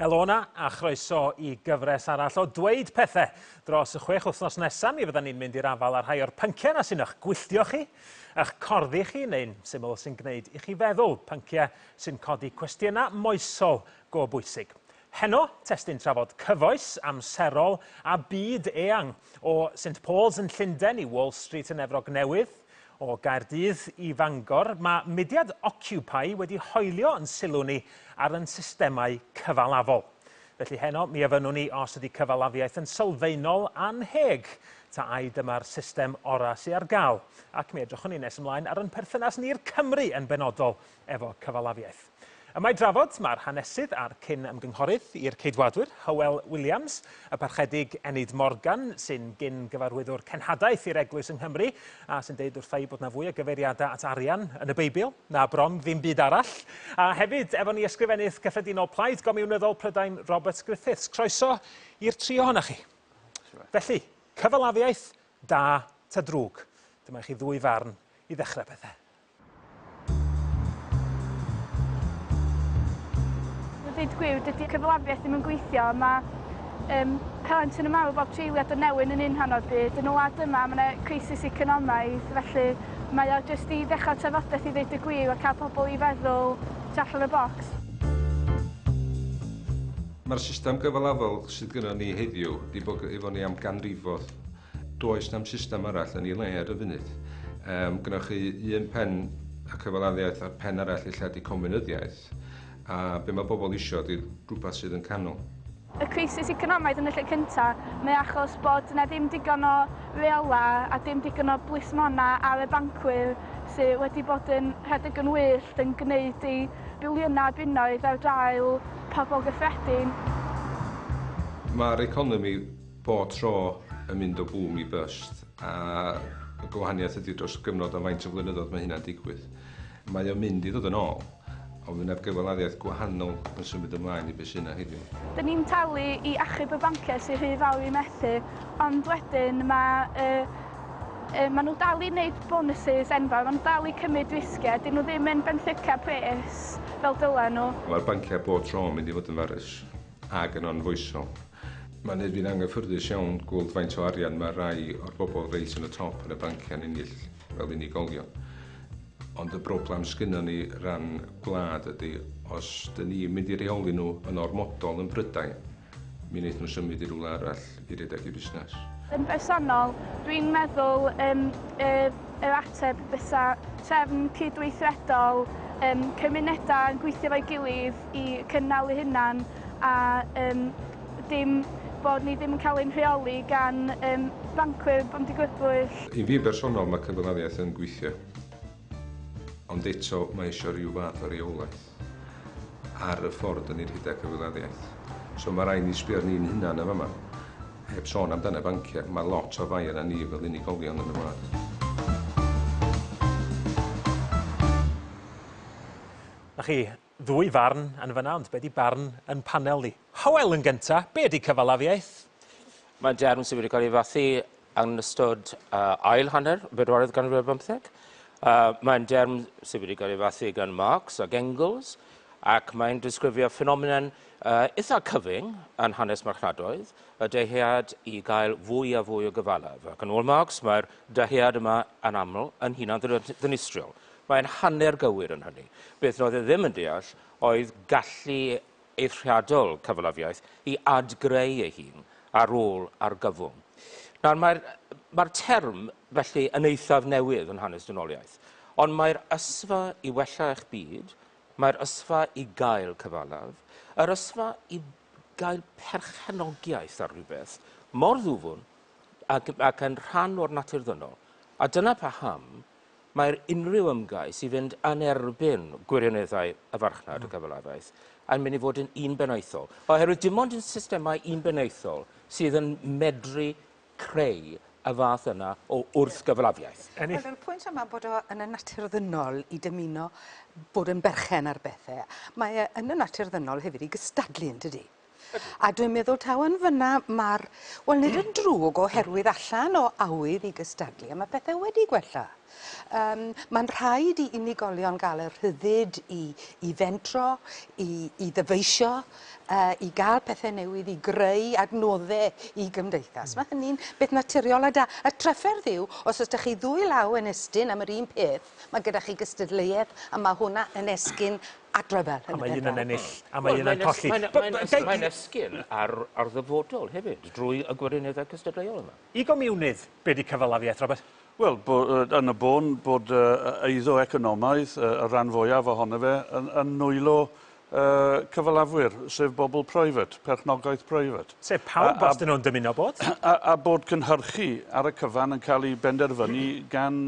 Elona a chroeso I gyfres arall o Dweud Pethe. Dros y 6 wythnos nesaf, mi fyddan ni'n mynd i'r afal ar rhai o'r pynciau na sy'n eich gweithio chi, eich corddi chi, neu'n syml sy'n gwneud I chi feddwl, pynciau sy'n codi cwestiynau moesol go bwysig. Heno, testyn trafod cyfoes, amserol a byd eang o St Paul's yn Llundain I Wall Street yn Efrog Newydd, o Gaerdydd I Fangor, mae mudiad Occupy wedi hoelio yn sylw ni ar ein systemau cyfalafol. Felly heno, mi yfynwn ni os ydy cyfalafiaeth yn sylfaenol anheg, ta ai dyma'r system ora sy'n ar gael. Ac mi edrychwn ni nes ymlaen ar ein perthynas ni'r Cymru yn benodol efo cyfalafiaeth. Yma I drafod, mae'r hanesydd a'r cyn ymgynghorydd i'r ceidwadwyr, Hywel Williams, y parchedig Enid Morgan, sy'n gyn gyfarwyddwr cenhadaeth i'r Eglwys yng Nghymru, a sy'n deud wrthai bod na fwy o gyfeiriadau at arian yn y Beibl, na bron ddim byd arall. A hefyd, efo ni ysgrifennydd cyffredinol plaid gomiwnyddol Prydain Robert Griffiths. Croeso i'r tri ohonoch chi. Felly, cyfalafiaeth da ta drwg. Dyma chi ddwy farn I ddechrau pethau. Dweud gwir, dydy cyfalafiaeth ddim yn gweithio. Mae plant yn ymarfer bob treiliad o newyn yn un hanner byd. Yn y wlad yma, mae yna crisis economaidd, felly mae o jyst I ddechrau trafodaeth I ddeud y gwir a cael pobl I feddwl tu allan y bocs. Mae'r system gyfalafol sydd gyda ni heddiw wedi bod efo ni am ganrifoedd. Does na'm system arall yn ei le ar y funud. Gynnwch chi un pen a cyfalafiaeth a'r pen arall illa di comunyddiaeth. A be mae bobl isio ydy rhywbeth sydd yn canol. Y crisis economaidd yn y lle cyntaf, mae achos bod yna ddim digon o reola a ddim digon o blismona ar y bancwyr sydd wedi bod yn rhedeg yn wyllt yn gwneud I biliynau bunnoedd ar drail pobl gyffredin. Mae'r economi bob tro yn mynd o boom I bust a y gwahaniaeth ydy dros gyfnod o faint o flynyddoedd mae hynna'n digwydd. Mae o'n mynd I ddod yn ôl. Ond fydd yna gyfalafiaeth gwahanol yn symud ymlaen I beth sy'n yna heddiw. Dyn ni'n talu I achub y banciau sy'n rhy fawr I methu, ond wedyn mae nhw dal I wneud bonuses enfawr, mae nhw dal I cymryd risgiau, dyn nhw ddim yn benthyca pres fel dylen nhw. Mae'r banciau bob tro yn mynd I fod yn farus ag yn onfoesol. Mae'n neud fi'n anghyffyrddus iawn gweld faint o arian mae rai o'r bobl reit yn y top yn y banciau'n ennill fel unigolion. Ond y broblem sgynnon ni ran gwlad ydy, os dyn ni'n mynd I reoli nhw yn ormodol yn Prydain, mi wneith nhw symud I rwle arall I redeg I busnes. Yn bersonol, dwi'n meddwl yr ateb fysa trefn cydweithredol, cymunedau yn gweithio fo'i gilydd I cynnal eu hunan a dim bod ni ddim yn cael ein rheoli gan bancwyr bomdigwydwyr. I fi bersonol mae cyfalafiaeth yn gweithio. Ond eto mae eisiau rhyw fath o reolaeth ar y ffordd yn ei rhedeg cyfalafiaeth. So mae rhaid ni sbio ni'n hunan yma. Heb sôn amdano banciau, mae lot o fai yna ni fel unigolion yn y wlad. Na chi, ddwy farn yn fyna, ond be di barn yn panel ni? Hywel yn gyntaf, be di cyfalafiaeth? Mae'n derm sydd wedi cael ei fathu yn ystod ail hanner bedwaredd ganrif ar 15. Mae'n derm sydd wedi cael ei fathu gan Marx ac Engels, ac mae'n disgrifio ffenomenon eitha cyfyng yn hanes marchnadoedd, y dehiad I gael fwy a fwy o gyfalaf. Ac yn ôl Marx, mae'r dehiad yma yn aml yn hunan ddinistriol. Mae'n hanner gywir yn hynny. Beth roedd e ddim yn deall oedd gallu eithriadol cyfalafiaeth I adgreu ei hun ar ôl argyfwng. Nawr, mae'r term felly yn eithaf newydd yn hanes dynoliaeth, ond mae'r ysfa I wella eich byd, mae'r ysfa I gael cyfalaf, yr ysfa I gael perchenogiaeth ar rhywbeth mor ddwfwn ac yn rhan o'r natur ddynol. A dyna paham mae'r unrhyw ymgais I fynd yn erbyn gwirioneddau y farchnad y cyfalafiaeth yn mynd I fod yn un benaethol. Oherwydd dim ond yn systemau un benaethol sydd yn medru creu y fath yna o wrth-gyfalafiaeth. Wel, y pwynt yma bod o yn y natur ddynol I dymuno bod yn berchen ar bethau. Mae yn y natur ddynol hefyd I gystadlu yn dydi. A dwi'n meddwl taw yn fyna mae'r... Wel, nid yn drwg oherwydd allan o awydd I gystadlu, a mae pethau wedi gwella. Mae'n rhaid I unigolion gael y rhyddid I fentro, I ddyfeisio, I gael pethau newydd, I greu adnoddau I gymdeithas. Mae hynny'n beth naturiol a da. Y trafferth yw, os ydych chi ddwy law yn estyn am yr un peth, mae gyda chi gystadleuaeth, a mae hwnna yn esgyn adrybel. A mae un yn ennill, a mae un yn colli. Mae'n esgyn ar ddyfodol hefyd, drwy y gwirioneddau cystadleuol yma. I gomiwnydd, be di cyfalafiaeth, Robert? Wel, yn y bôn bod eiddo economaidd, y rhan fwyaf ohono fe, yn nwylo cyfalafwyr, sef bobl private, perchnogaeth private. Sef pawb os dyn nhw'n dymuno bod? A bod cynhyrchu ar y cyfan yn cael ei benderfynu gan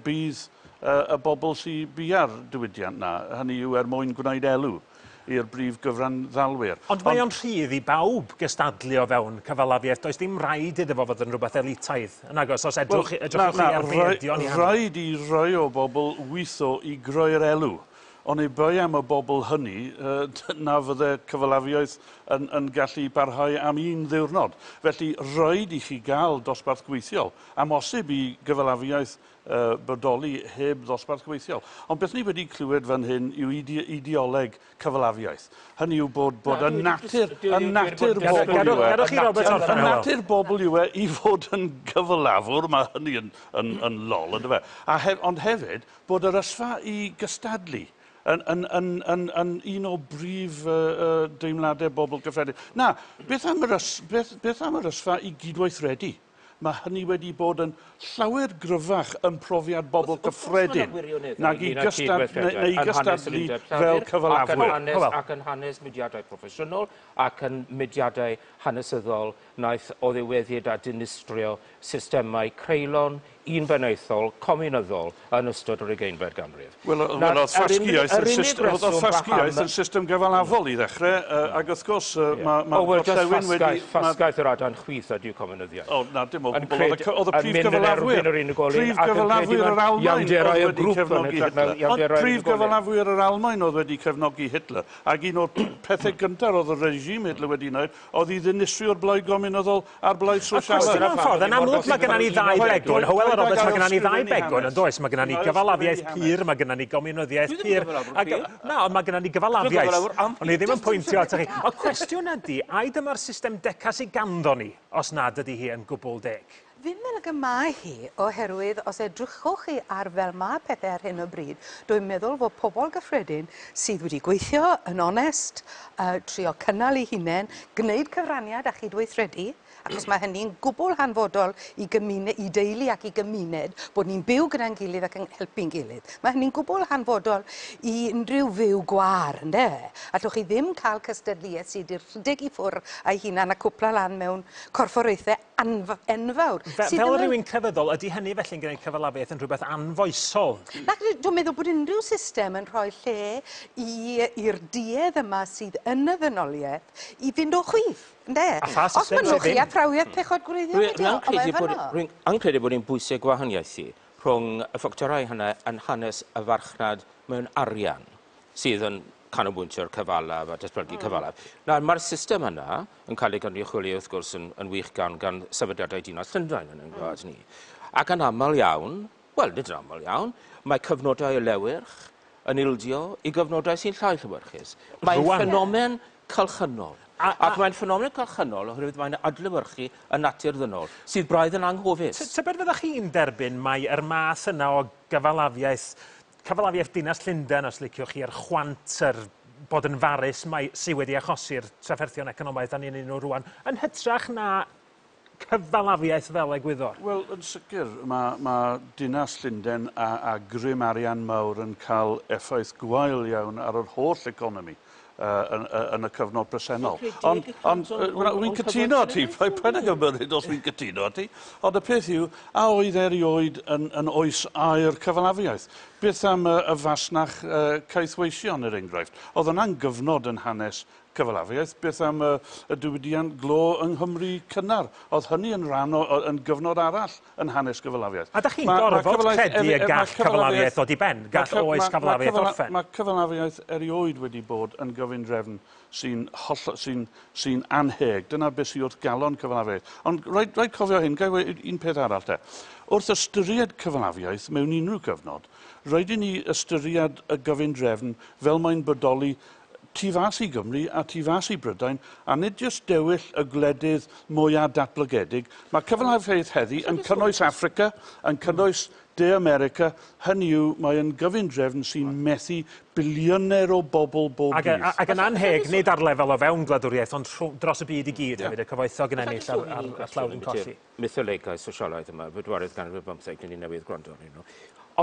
bydd y bobl sy'n bia'r diwydiant na. Hynny yw mwyn gwneud elw i'r brif gyfranddalwyr. Ond mae o'n rhydd I bawb gystadlu o fewn cyfalafiaeth. Does dim rhaid iddo fo fod yn rhywbeth elitaidd. Yn agos, os edrych chi ar feidion I hanner. Rhaid I rai o bobl weithio I groi'r elw. Ond ei bai am y bobl hynny, na fydde cyfalafiaeth yn gallu barhau am un ddiwrnod. Felly, rhaid I chi gael dosbarth gweithiol. Amosib I gyfalafiaeth bodoli heb ddosbarth gweithiol. Ond beth ni wedi clywed fan hyn yw ideoleg cyfalafiaeth. Hynny yw bod y natur bobl yw I fod yn gyfalafwr, mae hynny yn lol, ynddo fe. Ond hefyd bod yr ysfa I gystadlu yn un o brif deimladau bobl gyffredin. Na, beth am yr ysfa I gydweithredu? Mae hynny wedi bod yn llawer gryfach yn profiad bobl gyffredin nag I gystadlu fel cyfalafwyr. Ac yn hanes mudiadau proffesiynol ac yn mudiadau hanesyddol naeth o ddiweddid a dinistrio systemau creulon, unbeneithol, comunyddol yn ystod yr 20fed ganrif. Wel, oedd ffasgiaeth yn system gyfalafol I ddechrau, ac wrth gwrs mae... Ffasgaeth yr adan chwith ydyw comunyddiaeth. O, na, dim ond oedd y prif gyfalafwyr yr Almaen prif gyfalafwyr yr Almaen oedd wedi cefnogi Hitler, ac un o'r pethau gyntaf oedd y regime Hitler wedi wneud, oedd I ddinistrio'r blaid gomunyddol a'r blaid sosialaidd. Yn amlwg mae gennym ni ddau begwn. Hywel a Robert, mae gennym ni ddau begwn yn does. Mae gennym ni gyfalafiaeth pur, mae gennym ni gomunyddiaeth pur. Na, ond mae gennym ni gyfalafiaeth. Ond ni ddim yn pwyntio at chi. O cwestiwn ydy, ai dyma'r system decas I ganddo ni, os nad ydy hi yn gwbl deg? Fi'n meddwl y mae hi oherwydd os edrychwch chi ar fel mae pethau ar hyn o bryd, dwi'n meddwl fod pobl gyffredin sydd wedi gweithio yn onest, trio cynnal eu hunain, gwneud cyfraniad a chydweithredu, achos mae hynny'n gwbl hanfodol I deulu ac I gymuned bod ni'n byw gyda'n gilydd ac yn helpu'n gilydd. Mae hynny'n gwbl hanfodol I unrhyw fyw gwar, ynde? Allwch chi ddim cael cystadleuaeth sydd i'r rhedeg I ffwrdd a'i hunan a cwpla lan mewn corfforaethau enfawr. Fel rhywun crefyddol, ydy hynny felly'n gwneud cyfalafiaeth yn rhywbeth anfoesol? Dwi'n meddwl bod unrhyw system yn rhoi lle i'r duedd yma sydd yn y ddynoliaeth I fynd o chwith. Os maen nhw chi a prawiaeth pechod gwreiddiol, Rwy'n credu bod hi'n bwysig gwahaniaethu rhwng y ffactorau hynny yn hanes y farchnad mewn arian sydd yn canolbwyntio'r cyfalaf a datblygu cyfalaf. Mae'r system yna yn cael ei gynrychioli wrth gwrs yn wych gan sefydliadau dinas Llundain yn gwlad ni. Ac yn aml iawn, wel, nid yn aml iawn, mae cyfnodau elewyrch yn ildio I gyfnodau sy'n llai llywyrchus. Mae'n ffenomen cylchynol. Ac mae'n ffenomen cylchynol oherwydd mae'n adlewyrchu y natur ddynol, sydd braidd yn anghofus. Tybed fyddech chi'n derbyn mae yr math yna o cyfalafiaeth dinas Llundain, os liciwch chi, yr chwant, bod yn farus sydd wedi achosi'r trafferthion economaidd a ni'n un nhw rwan, yn hytrach na cyfalafiaeth fel egwyddor? Wel, yn sicr, mae dinas Llundain a grym arian mawr yn cael effaith gwael iawn ar yr holl economi. Yn y cyfnod presennol. Ond wy'n cytuno ti, pa'n agymryd os wy'n cytuno ti, ond y peth yw, a oedd erioed yn oes air cyfalafiaeth. Beth am y fasnach caethweision yr enghraifft? Oedd yna'n gyfnod yn hanes cyfalafiaeth, beth am y diwydiant glo yng Nghymru cynnar. Oedd hynny yn rhan yn gyfnod arall yn hanes cyfalafiaeth. A da chi'n gorfod credu y gall cyfalafiaeth ddod I ben? Gall oes cyfalafiaeth orffen? Mae cyfalafiaeth erioed wedi bod yn gyfundrefn sy'n anheg. Dyna beth sy'n wrth galon cyfalafiaeth. Ond rhaid cofio hyn, gai un peth arall te. Wrth ystyried cyfalafiaeth mewn unrhyw cyfnod, rhaid i ni ystyried y gyfundrefn fel mae'n bodoli tu fas i Gymru a tu fas i Brydain, a nid jyst dewill y gwledydd mwyaf datblygedig. Mae cyfalafiaeth heddi yn cynnwys Affrica, yn cynnwys De America, hynny yw, mae'n gyfundrefn sy'n methu biliynau o bobl bob dydd. Ac yn anheg, nid ar lefel o fewn gwladwriaeth, ond dros y byd i gyd, hefyd y cyfoethog yn ennill ar llawr yn colli. Mytholegau sosialaeth yma, bedwaredd ganrif 15, ni newydd gwrando arnyn nhw.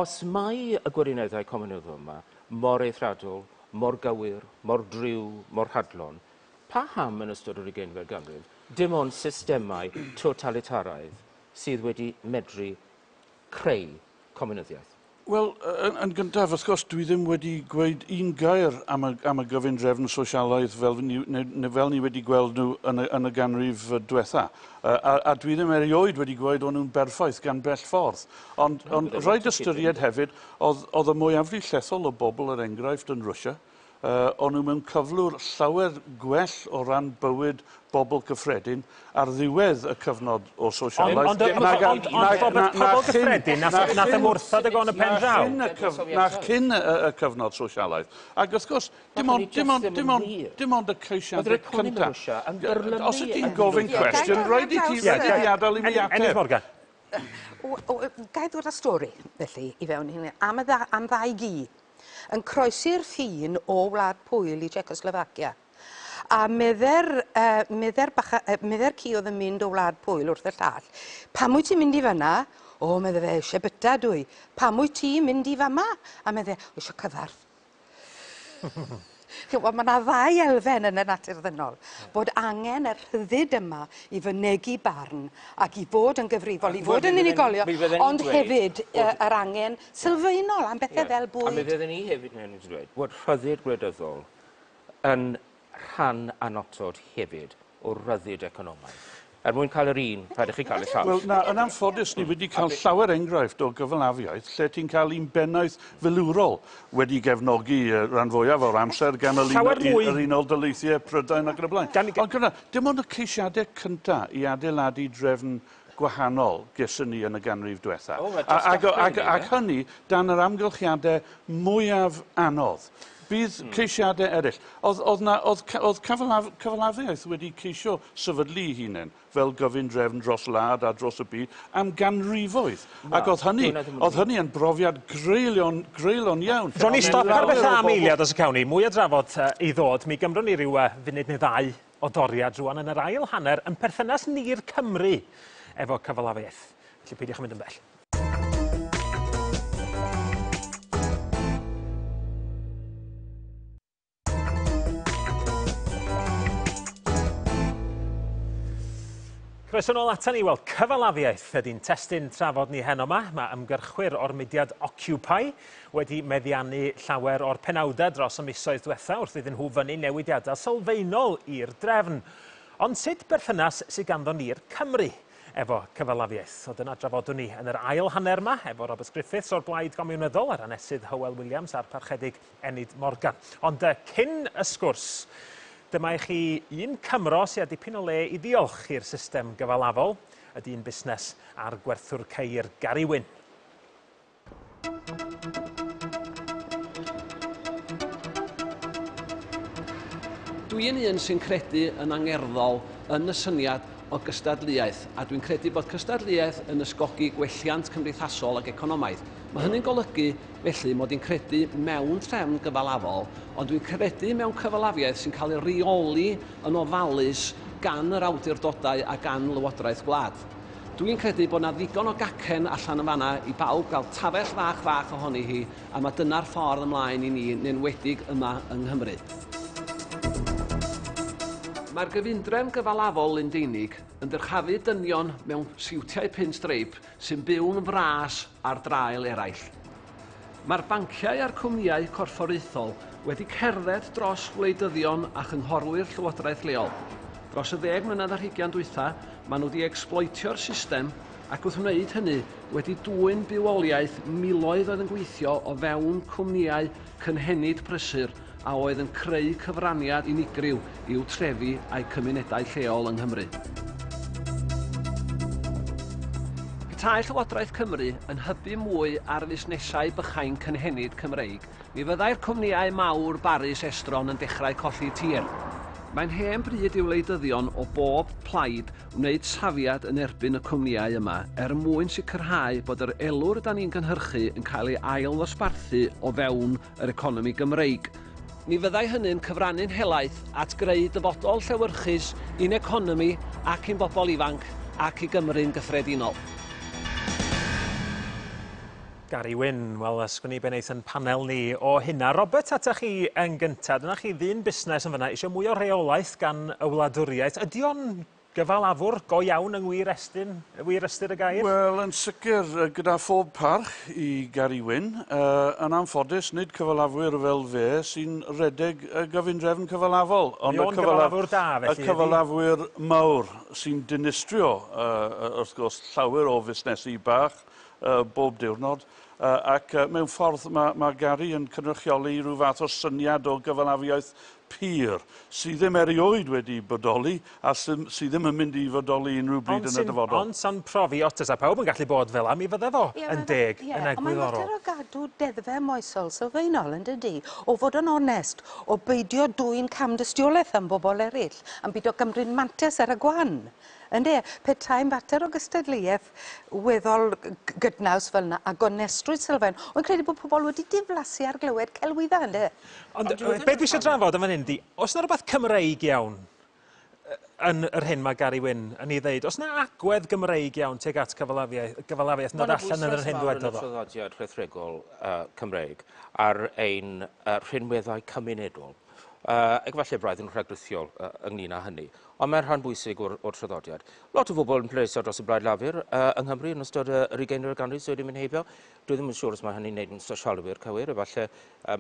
Os mae y gwirioneddau comunyddo yma mor eithriadol, mor gywir, mor driw, mor hadlon, pa ham yn ystod yr 20fed ganrif, dim ond systemau totalitaraidd sydd wedi medru creu comunyddiaeth? Wel, yn gyntaf, wrth gwrs, dwi ddim wedi gweud un gair am y gyfundrefn sosialaeth fel ni wedi gweld nhw yn y ganrif diwetha. A dwi ddim erioed wedi gweud o'n nhw'n berffaith gan bell ffordd. Ond rhaid ystyried hefyd, oedd y mwyafrif llethol o bobl yr enghraifft yn Rwsia, o'n nhw mewn cyflwr llawer gwell o ran bywyd bobl cyffredin ar ddiwedd y cyfnod o sosialaeth. Ond pobl cyffredin, nath ymwrthod y gon y pen draw? Na cyn y cyfnod sosialaeth. Ac wrth gwrs, dim ond y ceisiadau cyntaf. Os ydy'n gofyn cwestiwn, rhaid i ti adael i mi ateb. Gai ddod â stori, felly, i fewn hynny, am ddau gi, yn croesi'r ffin o Wlad Pwyl i Czechoslovacia. A medde'r ci oedd yn mynd o Wlad Pwyl wrth y llall, pam wyt ti'n mynd i fyna? O, medde fe, eisiau byta dwi. Pam wyt ti'n mynd i fama? A medde, eisiau cyfarth. Mae yna ddau elfen yn y natur ddynol, bod angen y rhyddid yma i fynegu barn ac i fod yn gyfrifol, i fod yn unigolio, ond hefyd yr angen sylfaenol am bethau fel bwyd. A mi fydden ni hefyd yn dweud bod rhyddid gwleidyddol yn rhan anotod hefyd o ryddid economaidd. Mwyn cael yr un, rhaid i chi cael y llall. Wel, yn anffodus, ni wedi cael llawer enghraifft o gyfalafiaeth lle ti'n cael un bennaeth filwrol wedi gefnogi rhan fwyaf o'r amser gan yr Unol Daleithiau Prydain ac yn y blaen. Ond dim ond y ceisiadau cyntaf i adeiladu drefn gwahanol gesyn ni yn y ganrif diwetha. Ac hynny, dan yr amgylchiadau mwyaf anodd. Bydd ceisiadau eraill. Oedd cyfalafiaeth wedi ceisio sefydlu ei hunain fel gyfundrefn dros wlad a dros y byd am ganrifoedd. Ac oedd hynny yn brofiad greulon iawn. Dron ni stop ar bethau am eiliad os y cawn ni. Mwy o drafod i ddod. Mi gymrwn ni ryw funud neu ddau o doriad rwan yn yr ail hanner yn perthynas ni'r Cymru efo cyfalafiaeth. Felly peidiwch yn mynd yn bell. Croeso nôl atan ni, wel, cyfalafiaeth ydy'n testyn trafod ni heno yma. Mae ymgyrchwyr o'r mudiad Occupy wedi meddiannu llawer o'r penawdau dros y misoedd diwetha wrth iddyn nhw fyny newidiadau sylfaenol i'r drefn. Ond sut berthynas sydd ganddo ni'r Cymru efo cyfalafiaeth? O dyna drafodwn ni yn yr ail hanner yma efo Robert Griffiths o'r Blaid Gomiwnyddol, a'r hanesydd Hywel Williams a'r parchedig Enid Morgan. Ond cyn y sgwrs, dyma i chi un Cymro sydd â dipyn o le i ddiolch i'r system gyfalafol, ydy un busnes ar gwerthwr ceir Gary Wyn. Dwi'n un sy'n credu yn angerddol yn y syniad o gystadleuaeth, a dwi'n credu bod cystadleuaeth yn ysgogi gwelliant cymdeithasol ac economaidd. Mae hynny'n golygu, felly, mod i'n credu mewn trefn gyfalafol, ond dwi'n credu mewn cyfalafiaeth sy'n cael ei reoli yn ofalus gan yr awdurdodau a gan Lywodraeth Gwlad. Dwi'n credu bod yna ddigon o gacen allan yn fanna i bawb gael tafell fach ohoni hi, a mae dyna'r ffordd ymlaen i ni, yn enwedig yma yng Nghymru. Mae'r gyfundrefn gyfalafol Lundeinig yn dyrchafu dynion mewn siwtiau pin streip sy'n byw'n fras ar draul eraill. Mae'r banciau a'r cwmnïau corfforaethol wedi cerdded dros wleidyddion a chynghorwyr llywodraeth leol. Dros y 10 mlynedd ar 20 dwytha, maen nhw wedi exploitio'r system ac wrth wneud hynny wedi dwyn bywoliaeth miloedd oedd yn gweithio o fewn cwmnïau cynhenid prysur a oedd yn creu cyfraniad unigryw i'w trefi a'i cymunedau lleol yng Nghymru. Petai'r Llywodraeth Cymru yn hybu mwy ar fusnesau bychain cynhenid Cymreig, mi fyddai'r cwmnïau mawr Baris Estron yn dechrau colli tir. Mae'n hen bryd i'w wleidyddion o bob plaid wneud safiad yn erbyn y cwmnïau yma mwyn sicrhau bod yr elwr da ni'n gynhyrchu yn cael ei ail-ddosbarthu o fewn yr economi Gymreig. Mi fyddai hynny'n cyfrannu'n helaeth at greu dyfodol llewyrchus i'n economi ac i'n bobl ifanc ac i Gymru'n gyffredinol. Gary Wyn, wel, ysgwni beneith yn panel ni o hynna. Robert, ata chi yn gyntaf, dyna chi ddyn busnes yn fyna, eisiau mwy o reolaeth gan y wladwriaeth. Ydy o'n gyfalafwr go iawn yng wir ystyr y gair? Wel, yn sicr, gyda phob parch i Gary Wyn, yn anffodus, nid cyfalafwyr fel fe sy'n redeg y gyfundrefn cyfalafol. Mi o'n gyfalafwr da, felly. Y cyfalafwyr mawr sy'n dinistrio, wrth gwrs, llawer o fusnesu bach bob diwrnod. Ac mewn ffordd mae Gary yn cynrychioli rhyw fath o syniad o gyfalafiaeth pur sydd ddim erioed wedi bodoli a sydd ddim yn mynd i fodoli unrhyw bryd yn y dyfodol. Ond sa'n profi otes a pawb yn gallu bod fel am, mi fydde fo yn deg, yn egwyddorol. Ond mae'n mater o gadw deddfe moesol sylfaenol yn dydi, o fod yn onest, o beidio dwy'n camdystiolaeth am bobl eraill, am beidio gymryd mantes ar y gwan. Ynddi, petai'n fater o gystadleuaeth weddol gydnaws fel yna a gonestrwydd sylfaen. Ond credu bod pobl wedi diflasu ar glywed celwydda, ynddi? Ond beth dwi eisiau drafod yn fan hyn di, os yna rhywbeth Cymreig iawn yn yr hyn mae Gary Wyn yn ei ddeud, os yna agwedd Gymreig iawn tuag at gyfalafiaeth nod allan yn yr hyn dwedodd o? Mae'n bwysles mawr yn y traddodiad rhethregol Cymreig ar ein rhinweddau cymunedol. Ac falle braidd yn rhagrithiol ynglyn â hynny. Ond mae'n rhan bwysig o'r traddodiad. Lot o bobl yn pleisio dros y Blaid Lafur yng Nghymru yn ystod yr 20'r ganrif sydd wedi mynd heibio. Dwi ddim yn siŵr os mae hynny'n neud yn sosialwyr cywir, efallai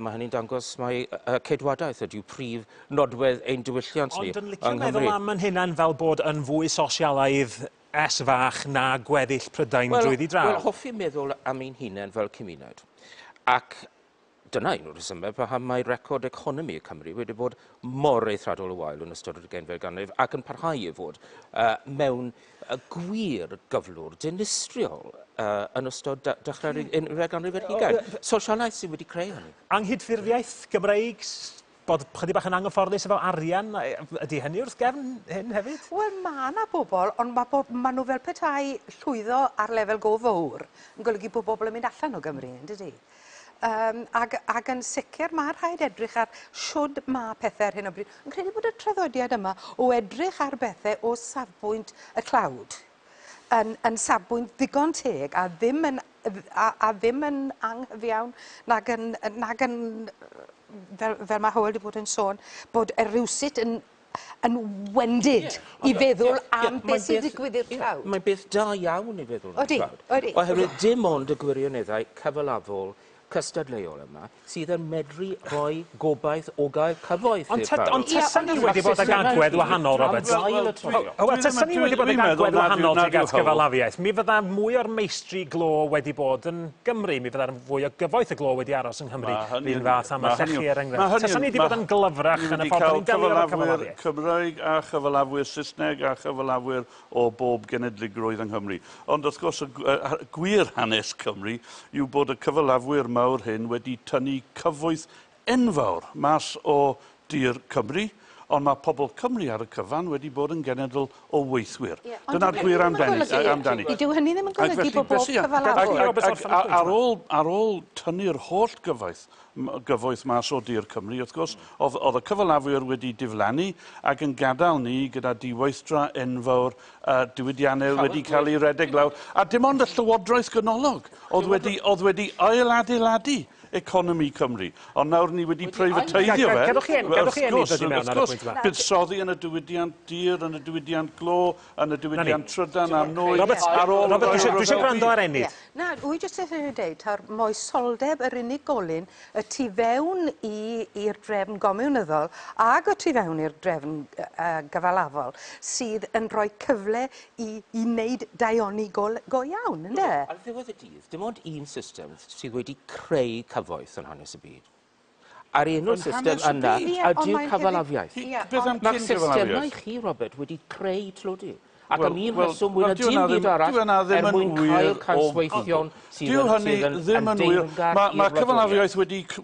mae hynny'n dangos mai ceidwadaeth ydyw prif nodwedd ein diwylliant ni Ond yn licio meddwl am yn hynna'n fel bod yn fwy sosialaidd fach na gweddill Prydain drwyddi draw? Wel, hoffi meddwl am ein hunain fel cymuned. Ac dyna un o'r rhesymau pam mae record economi y Cymru wedi bod mor eithriadol o wael yn ystod yr 20'r ganrif ac yn parhau i fod mewn gwir gyflwr dinistriol yn ystod dechrau'r 20'r ganrif ar hugain. Sosialaeth sydd wedi creu hynny. Anghyffurfiaeth Gymreig, bod chydig bach yn anghyfforddus efo arian, ydy hynny wrth gefn hyn hefyd? Wel, mae yna bobl, ond mae nhw fel petai llwyddo ar lefel go fawr yn golygu bod bobl yn mynd allan o Gymru, yn dydi? Ac yn sicr mae'r rhaid edrych ar siwd mae pethau ar hyn o bryd. Yn credu bod y traddodiad yma o edrych ar bethau o safbwynt y clawd yn safbwynt ddigon teg a ddim yn anghyfiawn nag yn fel mae Hywel wedi bod yn sôn, bod y rywsut yn wendid i feddwl am beth sy'n digwydd i'r clawd. Mae'n beth da iawn i feddwl am y clawd. Odi. Oherwydd dim ond y gwirioneddau cyfalafol cystadleuol yma sydd yn medru rhoi gobaith o gael cyfoeth i'r pawb. Ond tysa ni wedi bod ag agwedd wahanol, Robert? Tysa ni wedi bod ag agwedd wahanol tuag at gyfalafiaeth? Mi fydda mwy o'r meistri glo wedi bod yn Gymru, mi fydda fwy o gyfoeth y glo wedi aros yng Nghymru. Fi'n fath am y llechi er enghraifft. Tysa ni wedi bod yn glyfrach yn y ffordd ni'n delio o'r cyfalafiaeth? Cymraeg a chyfalafwyr Saesneg a chyfalafwyr o bob genedligrwydd yng Nghymru. Ond wrth gwrs, y gwir hanes Cymru yw bod y cyfalafwyr mawr hyn wedi tynnu cyfoeth enfawr mas o dir Cymru, ond mae pobl Cymru ar y cyfan wedi bod yn genedl o weithwyr. Dyna'r gwir amdani. Dyw hynny ddim yn golygu bod bob cyfalafwyr. Ar ôl tynnu'r holl gyfoeth mas o dir Cymru, wrth gwrs, oedd y cyfalafwyr wedi diflannu ac yn gadael ni gyda diweithdra enfawr diwydiannau wedi cael ei redeg lawr. A dim ond y Llywodraeth ganolog oedd wedi ail-adeiladu economi Cymru. Ond nawr ni wedi preifateiddio fe. Gadwch chi enni dod i mewn ar y pwynt yma. Buddsoddi yn y diwydiant dir, yn y diwydiant glo, yn y diwydiant trydan a nwy. Robert, dwi eisiau gwrando ar enni. Na, wy jyst eisiau dweud, ta'r moesoldeb yr unigolyn y tu fewn i'r drefn gomiwnyddol ac y tu fewn i'r drefn gyfalafol sydd yn rhoi cyfle i wneud daioni go iawn, ynddo? Ar ddiwedd y dydd, dim ond un system sydd wedi creu cyfoeth yn hanes y byd. ar enw'r Yn system hanes y yna, byd. Ie, a ond dyw mae'n cyfalafiaeth. Beth am Mae'r systemau cyn-gyfalafiaeth? chi, Robert, wedi creu tlodi. Ac Wel, am un wel, reswm mwy wel, na dyw dim hwnna byd ddim- arall, dyw hwnna ddim yn mwyn wir cael o cansweithion Dyw hynny ddim yn wir. Mae cyfalafiaeth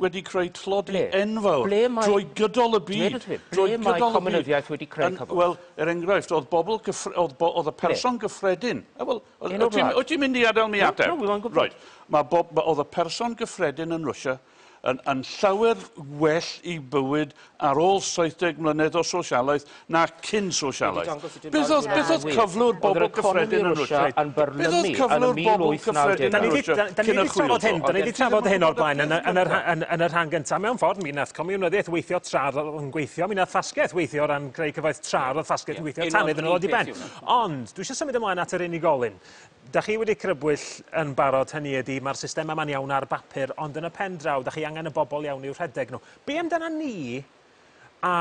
wedi creu tlodi Ble? enfawr Ble mae- drwy gydol y byd. Ble mae comunyddiaeth wedi creu cyfalafiaeth? Wel, enghraifft, oedd y person gyffredin. Wel, Un o'r blaen. wyt ti'n mynd i adael mi No, ateb? no, we won't go for Right. Oedd y person gyffredin yn Rwsia yn llawer well i bywyd ar ôl 70 mlynedd o sosialaeth na cyn sosialaeth. Beth oedd cyflwr bobl gyffredin yn Rwsia? Yn Beth oedd byrlymu yn cyflwr y bobl gyffredin 1890. yn Rwsia Da ni cyn y wedi trafod hyn, da ni wedi trafod hyn o'r blaen yn yr rhan gyntaf. Mewn ffordd, mi nath comiwnyddiaeth weithio tra yn gweithio, mi nath fasgeth weithio o ran creu cyfoeth tra oedd fasgeth yn gweithio tannydd yn ôl i ben. Ond, dwi eisiau symud ymlaen at yr unigolyn. Da chi wedi crybwyll yn barod hynny ydy, mae'r system yma'n iawn ar bapur, ond yn y pen draw, da chi angen y bobl iawn i'w rhedeg nhw. Be amdana ni a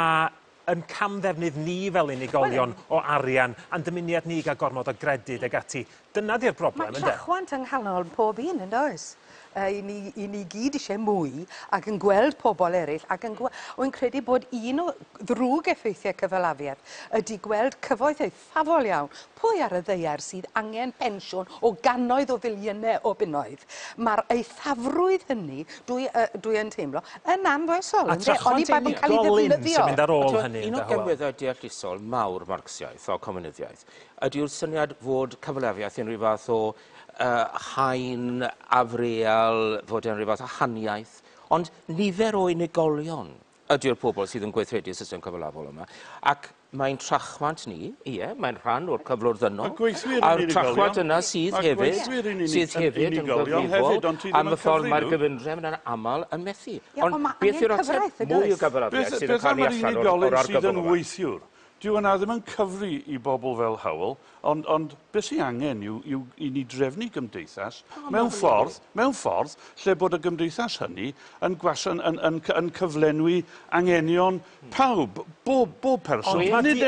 yn camddefnydd ni fel unigolion o arian, a'n dymuniad ni gael gormod o gredyd ag ati? Dyna di'r broblem, Mae ynddo? llachwant yng nghanol pob un yn does. I ni gyd eisiau mwy ac yn gweld pobl eraill ac yn wy'n credu bod un o ddrwg effeithiau cyfalafiaeth ydy gweld cyfoethaethafol iawn. Pwy ar y ddeiar sydd angen pensiwn o gannoedd o filiynau o bunnoedd? Mae'r eithafrwydd hynny, dwi yn teimlo, yn anfoesol. A trachont unigolyn sy'n mynd ar ôl hynny. Un o gemweddau deallusol mawr Marxiaeth o comunyddiaeth ydy'r syniad fod cyfalafiaeth yn rhyw fath o haen afreal, fod yn rhyw fath o haniaeth, ond nifer o unigolion ydy'r pobl sydd yn gweithredu'r system cyfalafol yma. Ac mae'n trachwant ni, mae'n rhan o'r cyflwr ddynol, a'r trachwant yna sydd hefyd yn gyfrifol am y ffordd mae'r gyfundrefn yn aml yn methu. Ond beth yw'r ateb mwy o gyfalafiaeth sydd yn cael ei allan o'r argyfwng? Dyw yna ddim yn cyfri i bobl fel Hywel, ond beth sy'n angen yw i ni drefnu gymdeithas mewn ffordd lle bod y gymdeithas hynny yn cyflenwi angenion pawb, bob person.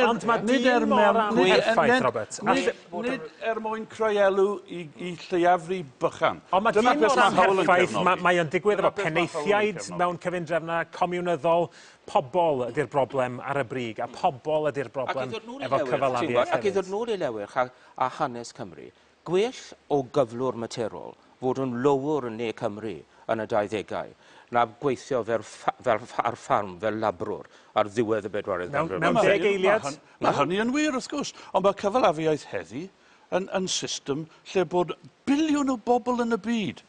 Ond mae dim mor anherffaith, Robert. Nid mwyn creu elw i lleiafru bychan. Ond mae dim mor anherffaith, mae o'n digwydd efo penaethiaid mewn cyfundrefnau comiwnyddol. Pobl ydy'r broblem ar y brig, a pobl ydy'r broblem efo cyfalafiaeth. Ac i ddod nôl i lewyrch a hanes Cymru, gwell o gyflwr materol fod yn lower yn ne Cymru yn y 20au, na gweithio ar ffarm fel labrwr ar ddiwedd y bedwaredd ganrif. Mewn 10 eiliad. Mae hynny yn wir, wrth gwrs, ond mae cyfalafiaeth heddi yn system lle bod biliwn o bobl yn y byd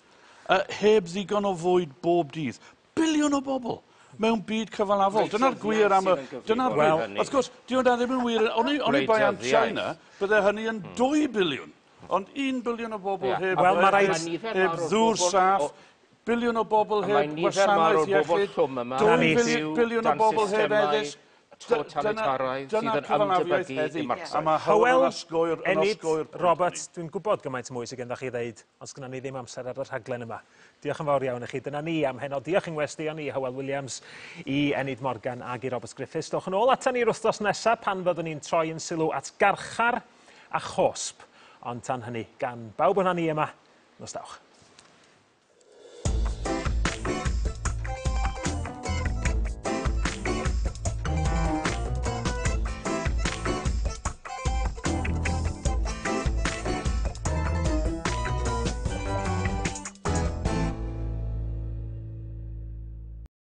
heb ddigon o fwyd bob dydd. Biliwn o bobl mewn byd cyfalafol. Dyna'r gwir am y... Wrth gwrs, diw'n ddim yn wir... O'n i bai am China, bydde hynny yn 2 biliwn. Ond 1 biliwn o bobl heb ddŵr saff, biliwn o bobl heb wasanaeth iechyd, 2 biliwn o bobl heb eddysg. Totalitaraidd sydd yn ymdebygu i Marxiaeth. A mae Hywel yn osgoi'r... Robert, dwi'n gwybod gymaint mwy sydd gen chi ddeud, ond sgynna ni ddim amser ar y rhaglen yma. Diolch yn fawr iawn i chi. Dyna ni am heno. Diolch yn gwestiwn i Hywel Williams, i Enid Morgan ac i Robert Griffiths. Dowch yn ôl atan ni'r wythnos nesaf pan fyddwn ni'n troi yn sylw at garchar a chosb. Ond tan hynny, gan bawb o'na ni yma, nos dawch.